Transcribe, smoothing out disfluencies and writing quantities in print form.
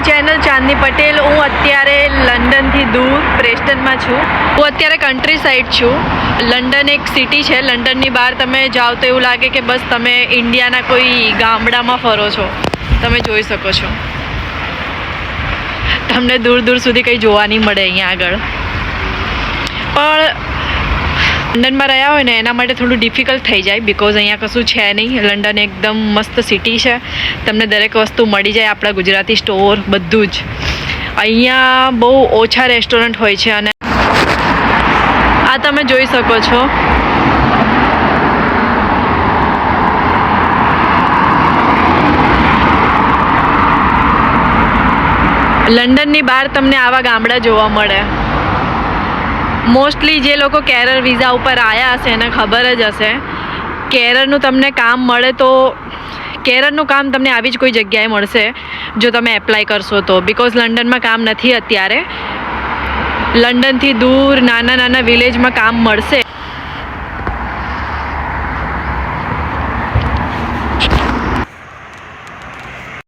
Channel ચાંદની પટેલ. હું અત્યારે લંડનથી દૂર પ્રેસ્ટનમાં છું. હું અત્યારે કન્ટ્રી સાઈડ છું. લંડન એક સિટી છે. લંડનની બહાર તમે જાઓ તો એવું લાગે કે બસ તમે ઇન્ડિયાના કોઈ ગામડામાં ફરો છો. તમે જોઈ શકો છો, તમને દૂર દૂર સુધી કંઈ જોવા નહીં મળે અહીંયા આગળ. પણ લંડનમાં રહ્યા હોય ને એના માટે થોડું ડિફિકલ્ટ થઈ જાય, બિકોઝ અહીંયા કશું છે નહીં. લંડન એકદમ મસ્ત સિટી છે, તમને દરેક વસ્તુ મળી જાય. આપણા ગુજરાતી સ્ટોર બધું જ. અહીંયા બહુ ઓછા રેસ્ટોરન્ટ હોય છે. અને આ તમે જોઈ શકો છો, લંડનની બહાર તમને આવા ગામડા જોવા મળે. મોસ્ટલી જે લોકો કેરર વિઝા ઉપર આવ્યા હશે એને ખબર જ હશે. કેરરનું તમને કામ મળે તો કેરરનું કામ તમને આવી જ કોઈ જગ્યાએ મળશે જો તમે એપ્લાય કરશો તો. બિકોઝ લંડનમાં કામ નથી અત્યારે. લંડનથી દૂર નાના નાના વિલેજમાં કામ મળશે.